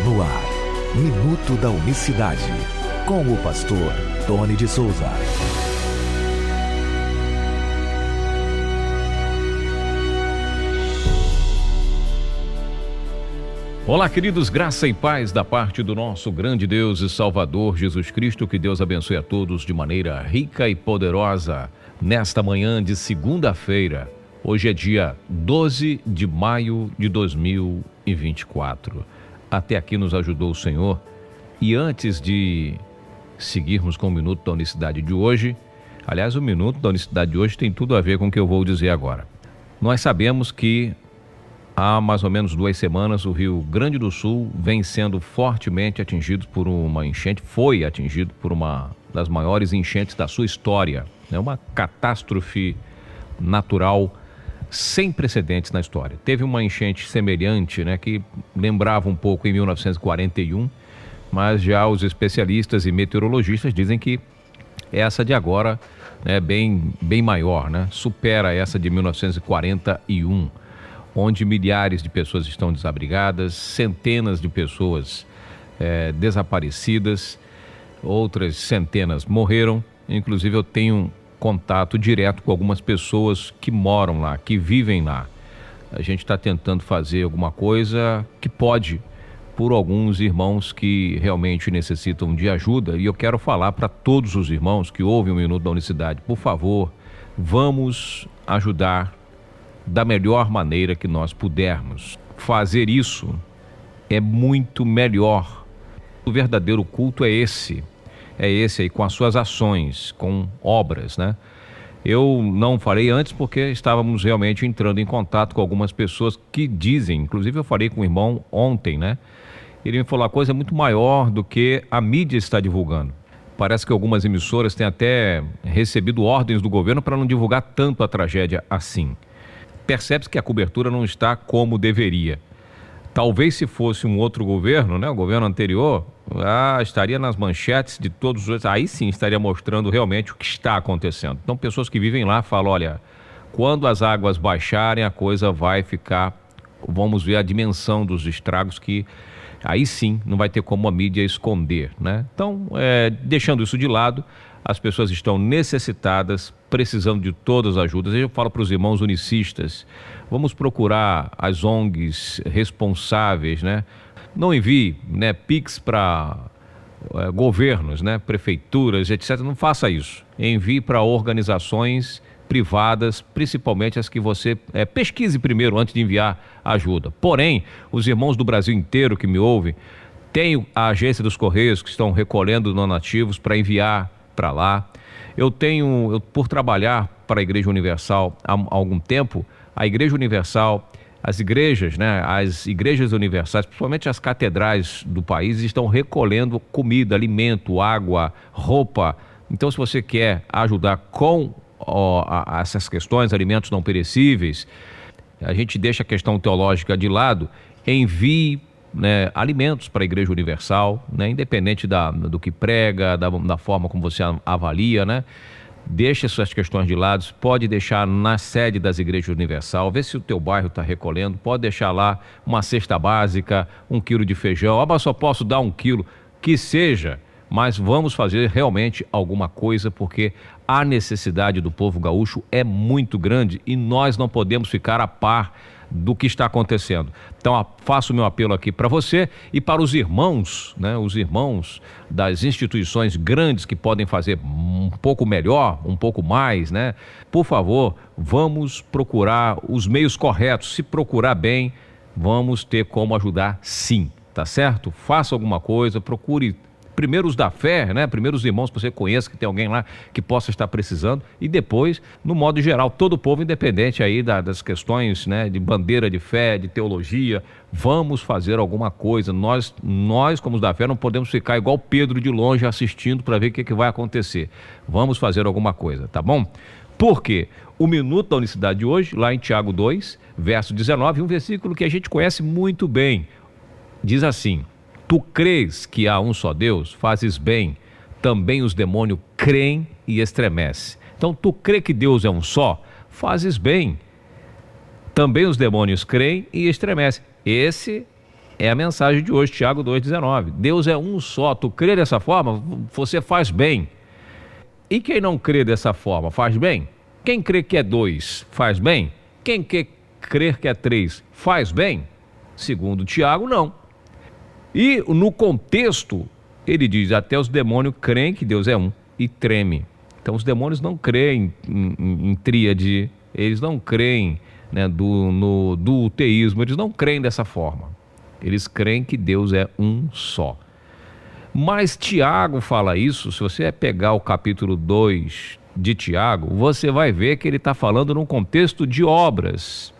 No ar, Minuto da Unicidade, com o pastor Tony de Souza. Olá, queridos, graça e paz da parte do nosso grande Deus e Salvador Jesus Cristo. Que Deus abençoe a todos de maneira rica e poderosa nesta manhã de segunda-feira. Hoje é dia 12 de maio de 2024. Até aqui nos ajudou o Senhor. E antes de seguirmos com o Minuto da Unicidade de hoje, aliás, o Minuto da Unicidade de hoje tem tudo a ver com o que eu vou dizer agora. Nós sabemos que há mais ou menos 2 semanas o Rio Grande do Sul vem sendo fortemente atingido por uma enchente, foi atingido por uma das maiores enchentes da sua história. É uma catástrofe natural sem precedentes na história. Teve uma enchente semelhante, que lembrava um pouco em 1941, mas já os especialistas e meteorologistas dizem que essa de agora é bem maior, supera essa de 1941, onde milhares de pessoas estão desabrigadas, centenas de pessoas desaparecidas, outras centenas morreram. Inclusive eu tenho contato direto com algumas pessoas que moram lá, que vivem lá. A gente está tentando fazer alguma coisa que pode por alguns irmãos que realmente necessitam de ajuda, e eu quero falar para todos os irmãos que ouvem o Minuto da Unicidade: por favor, vamos ajudar da melhor maneira que nós pudermos. Fazer isso é muito melhor. O verdadeiro culto é esse aí, com as suas ações, com obras, Eu não falei antes porque estávamos realmente entrando em contato com algumas pessoas que dizem, inclusive eu falei com um irmão ontem, Ele me falou: a coisa é muito maior do que a mídia está divulgando. Parece que algumas emissoras têm até recebido ordens do governo para não divulgar tanto a tragédia assim. Percebe-se que a cobertura não está como deveria. Talvez se fosse um outro governo, o governo anterior, estaria nas manchetes de todos os outros, aí sim estaria mostrando realmente o que está acontecendo. Então, pessoas que vivem lá falam: olha, quando as águas baixarem, a coisa vai ficar, vamos ver a dimensão dos estragos, que aí sim não vai ter como a mídia esconder, Então, deixando isso de lado, as pessoas estão necessitadas, precisando de todas as ajudas. Eu falo para os irmãos unicistas: vamos procurar as ONGs responsáveis, Não envie, PIX para governos, prefeituras, etc. Não faça isso. Envie para organizações privadas, principalmente as que você pesquise primeiro antes de enviar ajuda. Porém, os irmãos do Brasil inteiro que me ouvem, tem a agência dos Correios que estão recolhendo donativos para enviar para lá. Eu por trabalhar para a Igreja Universal há algum tempo, a Igreja Universal, as igrejas, as igrejas universais, principalmente as catedrais do país, estão recolhendo comida, alimento, água, roupa. Então, se você quer ajudar com essas questões, alimentos não perecíveis, a gente deixa a questão teológica de lado, envie alimentos para a Igreja Universal, independente do que prega, da forma como você avalia, Deixa essas questões de lado, pode deixar na sede das Igrejas Universal, vê se o teu bairro está recolhendo, pode deixar lá uma cesta básica, 1 quilo de feijão, mas só posso dar 1 quilo, que seja, mas vamos fazer realmente alguma coisa, porque a necessidade do povo gaúcho é muito grande e nós não podemos ficar a par do que está acontecendo. Então, faço o meu apelo aqui para você e para os irmãos, os irmãos das instituições grandes que podem fazer um pouco melhor, um pouco mais, Por favor, vamos procurar os meios corretos. Se procurar bem, vamos ter como ajudar sim, tá certo? Faça alguma coisa, procure primeiro os da fé, primeiro os irmãos que você conhece, que tem alguém lá que possa estar precisando, e depois, no modo geral, todo o povo, independente aí das questões, de bandeira de fé, de teologia. Vamos fazer alguma coisa. Nós como os da fé, não podemos ficar igual Pedro de longe assistindo para ver o que vai acontecer. Vamos fazer alguma coisa, tá bom? Porque o Minuto da Unicidade de hoje, lá em Tiago 2, verso 19, um versículo que a gente conhece muito bem, diz assim: tu crês que há um só Deus, fazes bem, também os demônios creem e estremecem. Então, tu crê que Deus é um só, fazes bem, também os demônios creem e estremecem. Esse É a mensagem de hoje, Tiago 2,19. Deus é um só. Tu crê dessa forma, você faz bem. E quem não crê dessa forma, faz bem? Quem crê que é 2, faz bem? Quem crê que é 3, faz bem? Segundo Tiago, não. E no contexto, ele diz, até os demônios creem que Deus é um e tremem. Então os demônios não creem em tríade, eles não creem, né, do teísmo, eles não creem dessa forma. Eles creem que Deus é um só. Mas Tiago fala isso, se você pegar o capítulo 2 de Tiago, você vai ver que ele está falando num contexto de obras.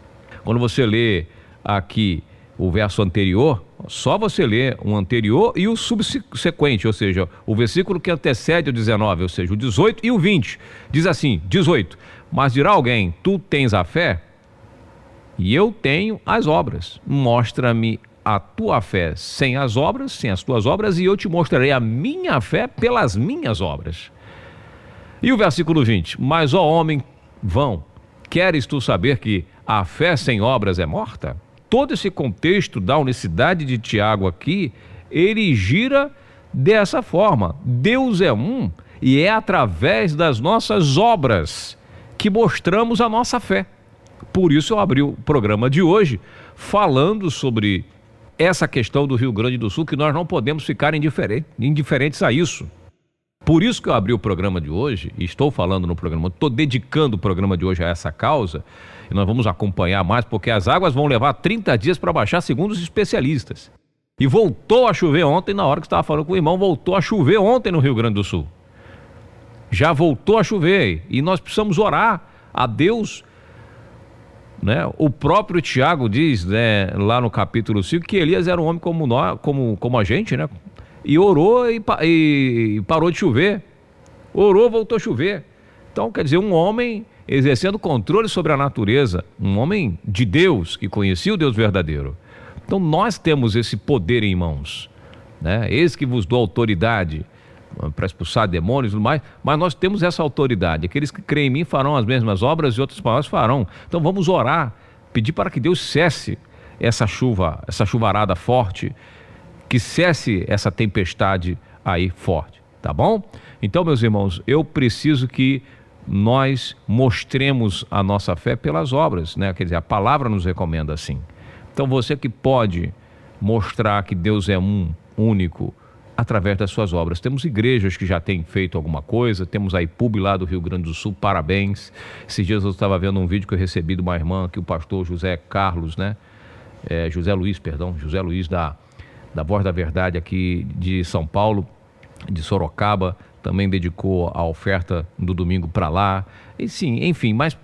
Quando você lê aqui o verso anterior, só você lê o anterior e o subsequente, ou seja, o versículo que antecede o 19, ou seja, o 18 e o 20. Diz assim, 18, mas dirá alguém, tu tens a fé e eu tenho as obras. Mostra-me a tua fé sem as obras, sem as tuas obras, e eu te mostrarei a minha fé pelas minhas obras. E o versículo 20, mas ó homem vão, queres tu saber que a fé sem obras é morta? Todo esse contexto da unicidade de Tiago aqui, ele gira dessa forma. Deus é um e é através das nossas obras que mostramos a nossa fé. Por isso eu abri o programa de hoje falando sobre essa questão do Rio Grande do Sul, que nós não podemos ficar indiferentes a isso. Por isso que eu abri o programa de hoje, e estou falando no programa, estou dedicando o programa de hoje a essa causa, e nós vamos acompanhar mais, porque as águas vão levar 30 dias para baixar, segundo os especialistas. E voltou a chover ontem, na hora que estava falando com o irmão, voltou a chover ontem no Rio Grande do Sul. Já voltou a chover, e nós precisamos orar a Deus, né? O próprio Tiago diz, né, lá no capítulo 5, que Elias era um homem como nós, como a gente, né? E orou e parou de chover. Orou, voltou a chover. Então, quer dizer, um homem exercendo controle sobre a natureza, um homem de Deus, que conhecia o Deus verdadeiro. Então, nós temos esse poder em mãos, né? Eis que vos dou autoridade para expulsar demônios e tudo mais, mas nós temos essa autoridade. Aqueles que creem em mim farão as mesmas obras e outras palavras farão. Então vamos orar, pedir para que Deus cesse essa chuvarada forte, que cesse essa tempestade aí forte, tá bom? Então, meus irmãos, eu preciso que nós mostremos a nossa fé pelas obras, né? Quer dizer, a palavra nos recomenda assim. Então você que pode mostrar que Deus é um, único, através das suas obras. Temos igrejas que já têm feito alguma coisa, temos a IPUB lá do Rio Grande do Sul, parabéns. Esses dias eu estava vendo um vídeo que eu recebi de uma irmã, que o pastor José Luiz da Voz da Verdade aqui de São Paulo, de Sorocaba, também dedicou a oferta do domingo para lá. E sim, enfim, mas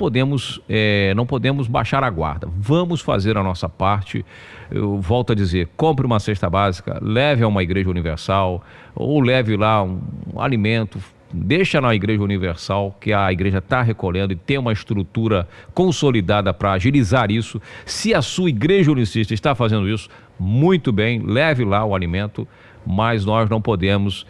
não podemos baixar a guarda. Vamos fazer a nossa parte. Eu volto a dizer, compre uma cesta básica, leve a uma igreja universal, ou leve lá um alimento, deixa na igreja universal, que a igreja está recolhendo e tem uma estrutura consolidada para agilizar isso. Se a sua igreja unicista está fazendo isso, muito bem, leve lá o alimento, mas nós não podemos...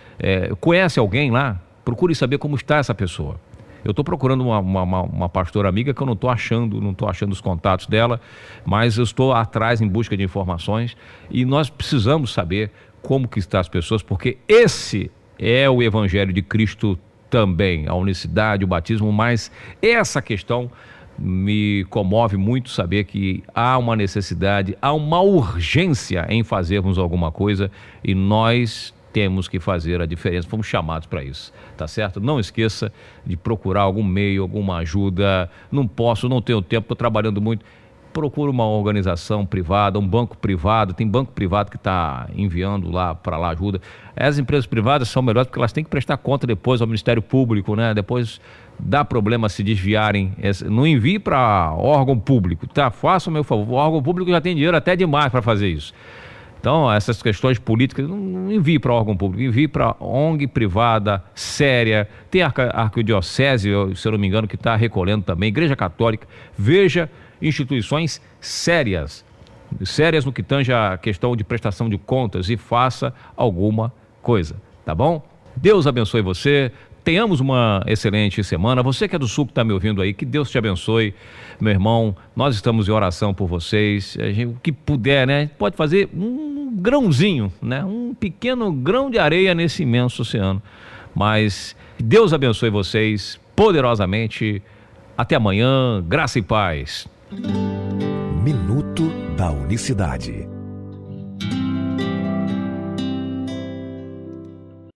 conhece alguém lá? Procure saber como está essa pessoa. Eu estou procurando uma pastora amiga que eu não estou achando os contatos dela, mas eu estou atrás em busca de informações e nós precisamos saber como que estão as pessoas, porque esse é o Evangelho de Cristo também, a unicidade, o batismo, mas essa questão me comove muito saber que há uma necessidade, há uma urgência em fazermos alguma coisa e nós temos que fazer a diferença, fomos chamados para isso, tá certo? Não esqueça de procurar algum meio, alguma ajuda. Não tenho tempo, estou trabalhando muito. Procura uma organização privada, um banco privado, tem banco privado que está enviando para lá ajuda. As empresas privadas são melhores porque elas têm que prestar conta depois ao Ministério Público, né? Depois dá problema se desviarem. Não envie para órgão público, tá? Faça o meu favor, o órgão público já tem dinheiro até demais para fazer isso. Então, essas questões políticas, não envie para órgão público, envie para ONG privada, séria. Tem a arquidiocese, se eu não me engano, que está recolhendo também, Igreja Católica. Veja instituições sérias no que tange a questão de prestação de contas e faça alguma coisa, tá bom? Deus abençoe você. Tenhamos uma excelente semana. Você que é do Sul, que está me ouvindo aí, que Deus te abençoe, meu irmão. Nós estamos em oração por vocês. O que puder, né? Pode fazer grãozinho, né? Um pequeno grão de areia nesse imenso oceano. Mas Deus abençoe vocês poderosamente. Até amanhã, graça e paz. Minuto da Unicidade.